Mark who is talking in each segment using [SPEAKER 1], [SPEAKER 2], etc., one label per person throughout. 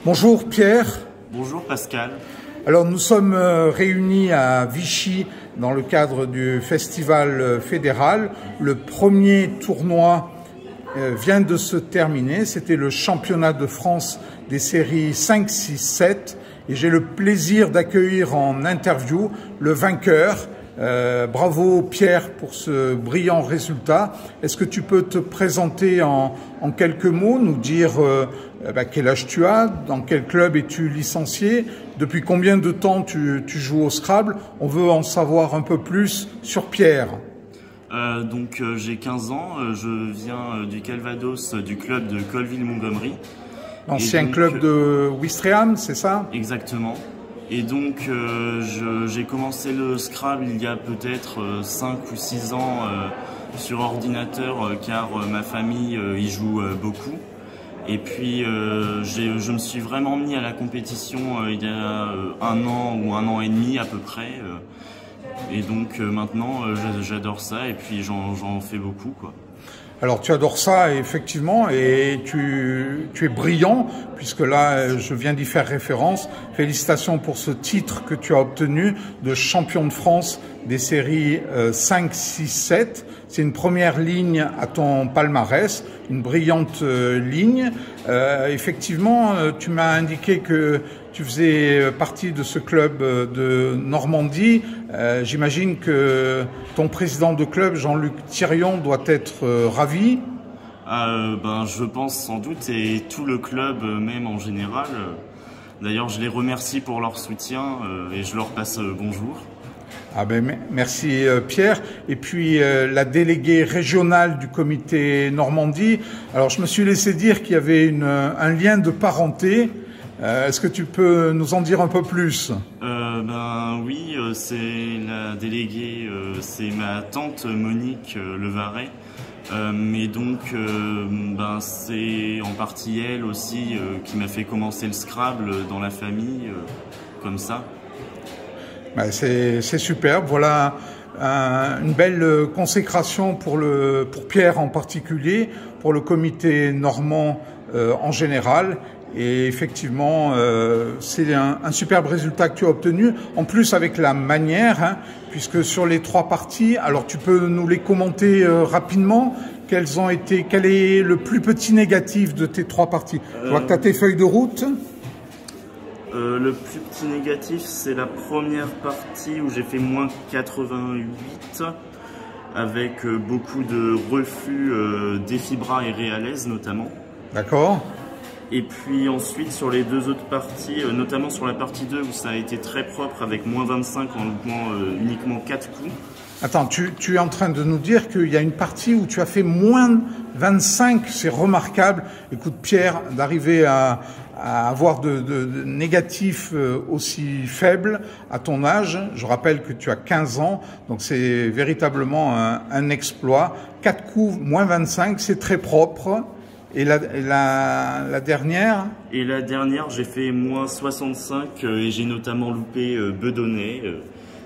[SPEAKER 1] Bonjour Pierre.
[SPEAKER 2] Bonjour Pascal.
[SPEAKER 1] Alors nous sommes réunis à Vichy dans le cadre du festival fédéral. Le premier tournoi vient de se terminer. C'était le championnat de France des séries 5, 6, 7. Et j'ai le plaisir d'accueillir en interview le vainqueur. Bravo Pierre pour ce brillant résultat. Est-ce que tu peux te présenter en quelques mots, nous dire quel âge tu as, dans quel club es-tu licencié, depuis combien de temps tu joues au Scrabble? On veut en savoir un peu plus sur Pierre.
[SPEAKER 2] J'ai 15 ans, je viens du Calvados, du club de Colville-Montgomery.
[SPEAKER 1] L'ancien club de Ouistreham, c'est ça?
[SPEAKER 2] Exactement. Et donc j'ai commencé le Scrabble il y a peut-être 5 ou 6 ans sur ordinateur car ma famille y joue beaucoup. Et puis je me suis vraiment mis à la compétition il y a 1 an ou 1 an et demi à peu près. Et donc maintenant j'adore ça et puis j'en fais beaucoup quoi.
[SPEAKER 1] Alors tu adores ça effectivement et tu es brillant puisque là je viens d'y faire référence. Félicitations pour ce titre que tu as obtenu de champion de France des séries 5, 6, 7. C'est une première ligne à ton palmarès, une brillante ligne. Effectivement, tu m'as indiqué que tu faisais partie de ce club de Normandie. J'imagine que ton président de club, Jean-Luc Thirion, doit être ravi.
[SPEAKER 2] Je pense sans doute, et tout le club même en général. D'ailleurs, je les remercie pour leur soutien et je leur passe bonjour.
[SPEAKER 1] Merci Pierre. Et puis la déléguée régionale du comité Normandie. Alors je me suis laissé dire qu'il y avait un lien de parenté. Est-ce que tu peux nous en dire un peu plus?
[SPEAKER 2] Oui, c'est la déléguée, c'est ma tante Monique Levaret. Mais donc c'est en partie elle aussi qui m'a fait commencer le Scrabble dans la famille, comme ça.
[SPEAKER 1] C'est superbe. Voilà une belle consécration pour Pierre en particulier, pour le comité normand en général. Et effectivement, c'est un superbe résultat que tu as obtenu. En plus avec la manière, puisque sur les 3 parties, alors tu peux nous les commenter rapidement. Quel est le plus petit négatif de tes 3 parties? Je vois que tu as tes feuilles de route.
[SPEAKER 2] Le plus petit négatif, c'est la première partie où j'ai fait moins 88 avec beaucoup de refus d'Efibra et Réalaise notamment.
[SPEAKER 1] D'accord.
[SPEAKER 2] Et puis ensuite sur les 2 autres parties, notamment sur la partie 2 où ça a été très propre avec moins 25 en loupant uniquement 4 coups.
[SPEAKER 1] Attends, tu es en train de nous dire qu'il y a une partie où tu as fait moins 25, c'est remarquable. Écoute Pierre, d'arriver à avoir de négatifs aussi faibles à ton âge. Je rappelle que tu as 15 ans, donc c'est véritablement un exploit. 4 coups, moins 25, c'est très propre. Et la dernière? Et la dernière,
[SPEAKER 2] j'ai fait moins 65 et j'ai notamment loupé Bedonnay.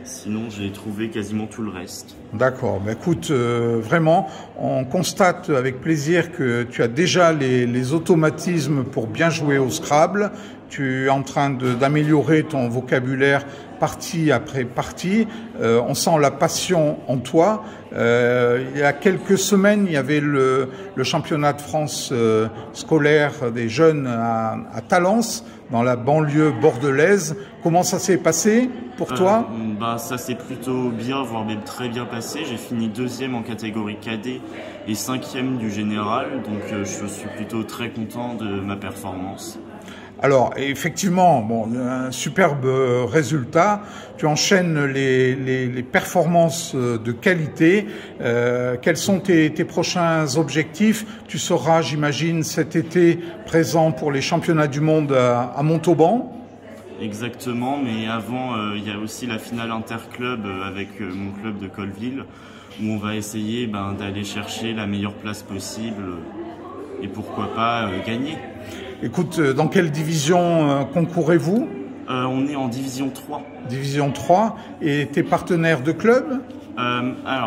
[SPEAKER 2] Sinon, j'ai trouvé quasiment tout le reste.
[SPEAKER 1] D'accord. Écoute, vraiment, on constate avec plaisir que tu as déjà les automatismes pour bien jouer au Scrabble. Tu es en train d'améliorer ton vocabulaire partie après partie. On sent la passion en toi. Il y a quelques semaines, il y avait le championnat de France scolaire des jeunes à Talence, dans la banlieue bordelaise. Comment ça s'est passé pour toi?
[SPEAKER 2] Ça s'est plutôt bien, voire même très bien passé. J'ai fini 2e en catégorie cadet et 5e du général. Donc je suis plutôt très content de ma performance.
[SPEAKER 1] Alors effectivement, un superbe résultat. Tu enchaînes les performances de qualité. Quels sont tes prochains objectifs? Tu seras, j'imagine, cet été présent pour les championnats du monde à Montauban.
[SPEAKER 2] Exactement, mais avant, il y a aussi la finale interclub avec mon club de Colville, où on va essayer d'aller chercher la meilleure place possible et pourquoi pas gagner.
[SPEAKER 1] Écoute, dans quelle division concourez-vous?
[SPEAKER 2] On est en division 3.
[SPEAKER 1] Division 3. Et tes partenaires de club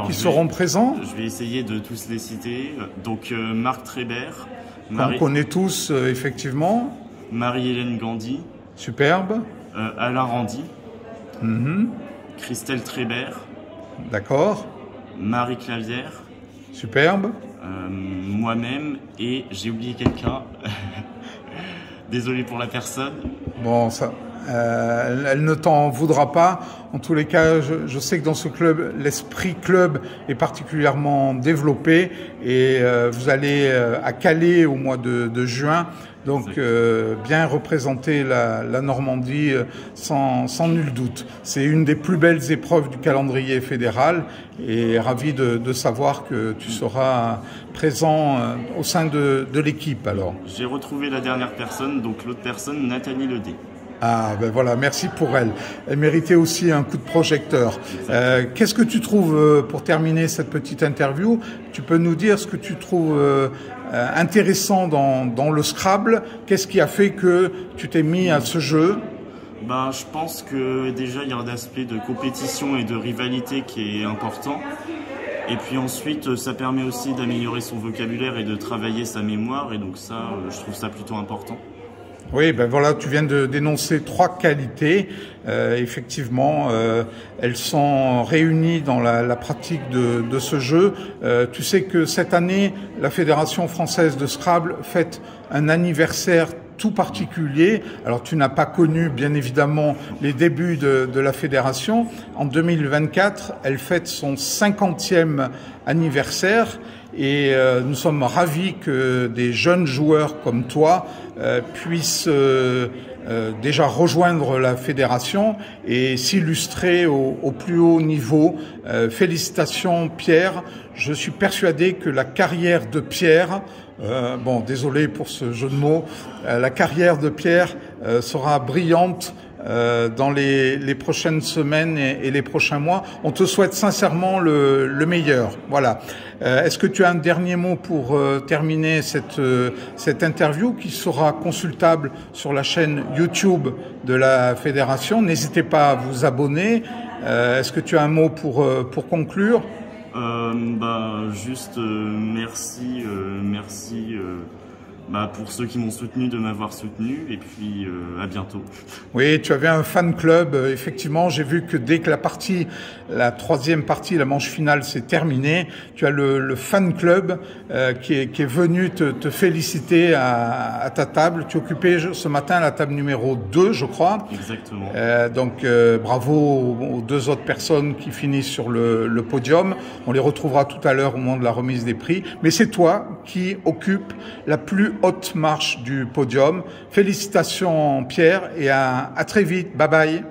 [SPEAKER 1] qui seront présents?
[SPEAKER 2] Je vais essayer de tous les citer. Donc Marc Trébert.
[SPEAKER 1] Qu'on connaît tous, effectivement.
[SPEAKER 2] Marie-Hélène Gandhi,
[SPEAKER 1] Superbe.
[SPEAKER 2] Alain Randy,
[SPEAKER 1] Mhm.
[SPEAKER 2] Christelle Trébert,
[SPEAKER 1] D'accord.
[SPEAKER 2] Marie Clavière,
[SPEAKER 1] Superbe.
[SPEAKER 2] moi-même et j'ai oublié quelqu'un. Désolé pour la personne.
[SPEAKER 1] Bon, ça, elle ne t'en voudra pas. En tous les cas, je sais que dans ce club, l'esprit club est particulièrement développé et vous allez à Calais au mois de juin. Donc, bien représenter la Normandie sans nul doute. C'est une des plus belles épreuves du calendrier fédéral et ravi de savoir que tu seras présent au sein de l'équipe alors.
[SPEAKER 2] J'ai retrouvé la dernière personne, donc l'autre personne, Nathalie Ledé.
[SPEAKER 1] Ah ben voilà, merci pour elle. Elle méritait aussi un coup de projecteur. Qu'est-ce que tu trouves, pour terminer cette petite interview, tu peux nous dire ce que tu trouves intéressant dans le Scrabble? Qu'est-ce qui a fait que tu t'es mis à ce jeu?
[SPEAKER 2] Ben, je pense que déjà il y a un aspect de compétition et de rivalité qui est important. Et puis ensuite, ça permet aussi d'améliorer son vocabulaire et de travailler sa mémoire. Et donc ça, je trouve ça plutôt important.
[SPEAKER 1] Oui, ben voilà, tu viens de dénoncer 3 qualités. Effectivement, elles sont réunies dans la pratique de ce jeu. Tu sais que cette année, la Fédération française de Scrabble fête un anniversaire tout particulier. Alors, tu n'as pas connu, bien évidemment, les débuts de la fédération. En 2024, elle fête son 50e anniversaire. Et nous sommes ravis que des jeunes joueurs comme toi puissent déjà rejoindre la fédération et s'illustrer au plus haut niveau. Félicitations Pierre. Je suis persuadé que la carrière de Pierre, bon désolé pour ce jeu de mots, la carrière de Pierre sera brillante dans les prochaines semaines et les prochains mois. On te souhaite sincèrement le meilleur. Voilà. Est-ce que tu as un dernier mot pour terminer cette interview qui sera consultable sur la chaîne YouTube de la Fédération? N'hésitez pas à vous abonner. Est-ce que tu as un mot pour conclure?
[SPEAKER 2] Juste merci pour ceux qui m'ont soutenu de m'avoir soutenu et puis à bientôt.
[SPEAKER 1] Oui, tu avais un fan club, effectivement, j'ai vu que dès que la 3e partie, la manche finale s'est terminée, tu as le fan club qui est venu te féliciter à ta table. Tu occupais ce matin la table numéro 2, je crois.
[SPEAKER 2] Exactement.
[SPEAKER 1] Donc bravo aux 2 autres personnes qui finissent sur le podium. On les retrouvera tout à l'heure au moment de la remise des prix. Mais c'est toi qui occupe la plus haute marche du podium. Félicitations Pierre et à très vite. Bye bye.